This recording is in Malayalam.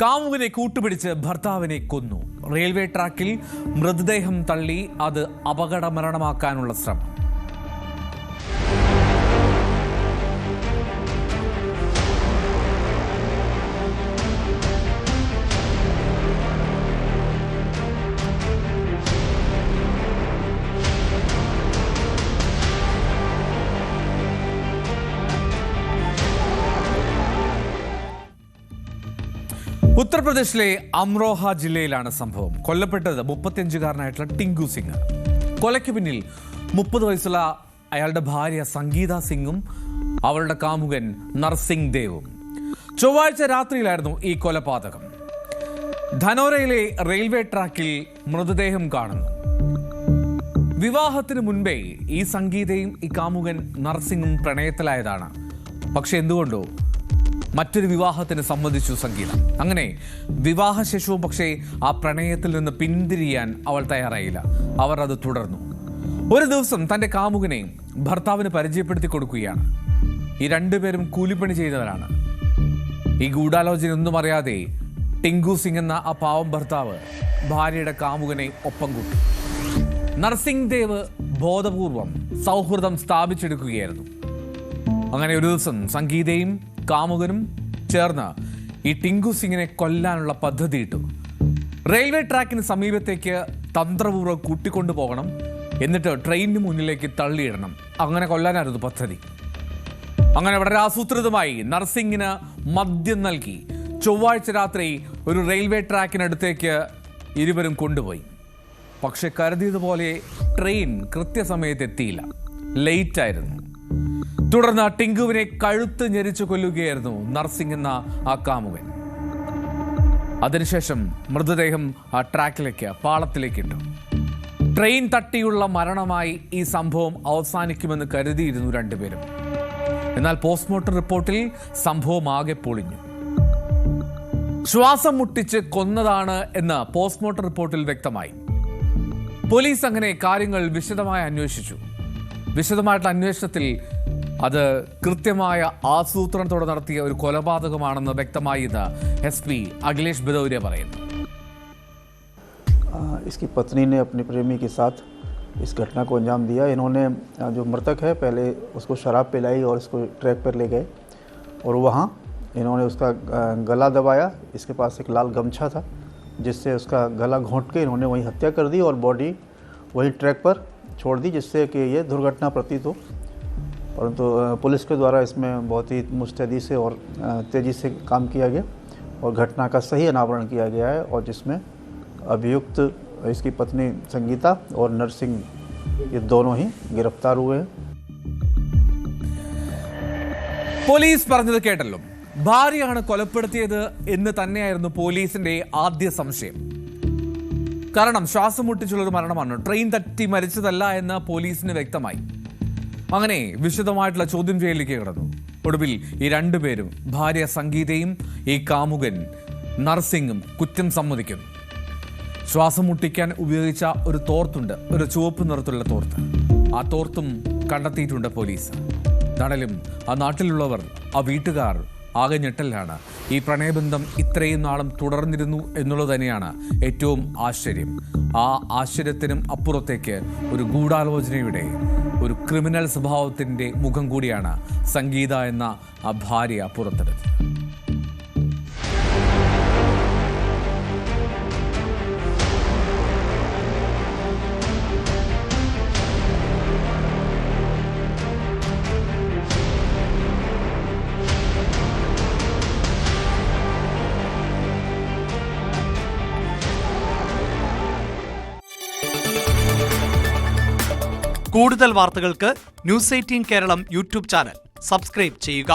കാമുകനെ കൂട്ടുപിടിച്ച് ഭർത്താവിനെ കൊന്നു. റെയിൽവേ ട്രാക്കിൽ മൃതദേഹം തള്ളി അത് അപകട മരണമാക്കാനുള്ള ശ്രമം. ഉത്തർപ്രദേശിലെ അമ്രോഹ ജില്ലയിലാണ് സംഭവം. കൊല്ലപ്പെട്ടത് 35-കാരനായിട്ടുള്ള ടിങ്കു സിംഗ്. കൊലയ്ക്ക് പിന്നിൽ 30 വയസ്സുള്ള അയാളുടെ ഭാര്യ സംഗീത സിംഗും അവളുടെ കാമുകൻ നർസിംഗ് ദേവും. ചൊവ്വാഴ്ച രാത്രിയിലായിരുന്നു ഈ കൊലപാതകം. ധനോരയിലെ റെയിൽവേ ട്രാക്കിൽ മൃതദേഹം കാണുന്നു. വിവാഹത്തിന് മുൻപേ ഈ സംഗീതയും ഈ കാമുകൻ നർസിംഗും പ്രണയത്തിലായതാണ്. പക്ഷെ എന്തുകൊണ്ടോ മറ്റൊരു വിവാഹത്തിന് സമ്മതിച്ചു സംഗീത. അങ്ങനെ വിവാഹശേഷവും പക്ഷേ ആ പ്രണയത്തിൽ നിന്ന് പിന്തിരിയാൻ അവൾ തയ്യാറായില്ല. അവർ അത് തുടർന്നു. ഒരു ദിവസം തൻ്റെ കാമുകനെ ഭർത്താവിന് പരിചയപ്പെടുത്തി കൊടുക്കുകയാണ്. ഈ രണ്ടുപേരും കൂലിപ്പണി ചെയ്തവരാണ്. ഈ ഗൂഢാലോചനയൊന്നും അറിയാതെ ടിങ്കു സിംഗ് എന്ന ആ പാവം ഭർത്താവ് ഭാര്യയുടെ കാമുകനെ ഒപ്പം കൂട്ടി. നർസിംഗ് ദേവ് ബോധപൂർവം സൗഹൃദം സ്ഥാപിച്ചെടുക്കുകയായിരുന്നു. അങ്ങനെ ഒരു ദിവസം സംഗീതയും കാമുകനും ചേർന്ന് ഈ ടിങ്കു സിംഗിനെ കൊല്ലാനുള്ള പദ്ധതി ഇട്ടു. റെയിൽവേ ട്രാക്കിന് സമീപത്തേക്ക് തന്ത്രപൂർവ്വം കൂട്ടിക്കൊണ്ടുപോകണം, എന്നിട്ട് ട്രെയിനിന് മുന്നിലേക്ക് തള്ളിയിടണം. അങ്ങനെ കൊല്ലാനായിരുന്നു പദ്ധതി. അങ്ങനെ വളരെ ആസൂത്രിതമായി നർസിംഗിന് മദ്യം നൽകി ചൊവ്വാഴ്ച രാത്രി ഒരു റെയിൽവേ ട്രാക്കിനടുത്തേക്ക് ഇരുവരും കൊണ്ടുപോയി. പക്ഷെ കരുതിയതുപോലെ ട്രെയിൻ കൃത്യസമയത്ത് എത്തിയില്ല, ലേറ്റായിരുന്നു. തുടർന്ന് ടിങ്കുവിനെ കഴുത്ത് ഞെരിച്ചു കൊല്ലുകയായിരുന്നു നർസിംഗ് എന്ന ആ കാമുകൻ. അതിനുശേഷം മൃതദേഹം ആ ട്രാക്കിലേക്ക് പാളത്തിലേക്ക് ഇട്ടു. ട്രെയിൻ തട്ടിയുള്ള മരണമായി ഈ സംഭവം അവസാനിക്കുമെന്ന് കരുതിയിരുന്നു രണ്ടുപേരും. എന്നാൽ പോസ്റ്റ്മോർട്ടം റിപ്പോർട്ടിൽ സംഭവം ആകെ പൊളിഞ്ഞു. ശ്വാസം മുട്ടിച്ച് കൊന്നതാണ് എന്ന് പോസ്റ്റ്മോർട്ടം റിപ്പോർട്ടിൽ വ്യക്തമായി. പോലീസ് അങ്ങനെ കാര്യങ്ങൾ വിശദമായി അന്വേഷിച്ചു. വിശദമായിട്ടുള്ള അന്വേഷണത്തിൽ അത് കൃത്യമായ ആസൂത്രണത്തോടെ നടത്തിയ ഒരു കൊലപാതകമാണെന്ന് വ്യക്തമായി SP अखिलेश भदौरिया പറയുന്നു. इसकी पत्नी ने अपने प्रेमी के साथ इस घटना को अंजाम दिया. इन्होंने जो मृतक है पहले उसको शराब पिलाई और उसको ट्रैक पर ले गए और वहाँ इन्होंने उसका गला दबाया. इसके पास एक लाल गमछा था जिससे उसका गला घोंट के इन्होंने वहीं हत्या कर दी और बॉडी वहीं ट्रैक पर छोड़ दी, जिससे कि ये दुर्घटना प्रतीत हो. परंतु पुलिस के द्वारा इसमें बहुत ही मुस्तैदी से और तेज़ी से काम किया गया और घटना का सही अनावरण किया गया है, और जिसमें अभियुक्त इसकी पत्नी संगीता और नरसिंह ये दोनों ही गिरफ्तार हुए हैं. പോലീസ് പറഞ്ഞത് കേട്ടല്ലോ. ഭാര്യയാണ് കൊലപ്പെടുത്തിയത് എന്ന് തന്നെയായിരുന്നു പോലീസിന്റെ ആദ്യ സംശയം. കാരണം ശ്വാസം മുട്ടിച്ചുള്ളൊരു മരണമാണ്, ട്രെയിൻ തട്ടി മരിച്ചതല്ല എന്ന് പോലീസിന് വ്യക്തമായി. അങ്ങനെ വിശദമായിട്ടുള്ള ചോദ്യം ചെയ്യലിലേക്ക് കിടന്നു. ഒടുവിൽ ഈ രണ്ടുപേരും, ഭാര്യ സംഗീതയും ഈ കാമുകൻ നർസിംഗും, കുറ്റം സമ്മതിക്കുന്നു. ശ്വാസം മുട്ടിക്കാൻ ഉപയോഗിച്ച ഒരു തോർത്തുണ്ട്, ഒരു ചുവപ്പ് നിറത്തിലുള്ള തോർത്ത്. ആ തോർത്തും കണ്ടെത്തിയിട്ടുണ്ട് പോലീസ്. നാട്ടിലും ആ നാട്ടിലുള്ളവർ, ആ വീട്ടുകാർ ആകെ ഞെട്ടലാണ്. ഈ പ്രണയബന്ധം ഇത്രയും നാളും തുടർന്നിരുന്നു എന്നുള്ളത് തന്നെയാണ് ഏറ്റവും ആശ്ചര്യം. ആ ആശ്ചര്യത്തിനും അപ്പുറത്തേക്ക് ഒരു ഗൂഢാലോചനയുടെ, ഒരു ക്രിമിനൽ സ്വഭാവത്തിൻ്റെ മുഖം കൂടിയാണ് സംഗീത എന്ന ആ ഭാര്യ പുറത്തെടുത്തത്. കൂടുതൽ വാർത്തകൾക്ക് News 18 Keralam YouTube channel subscribe ചെയ്യുക.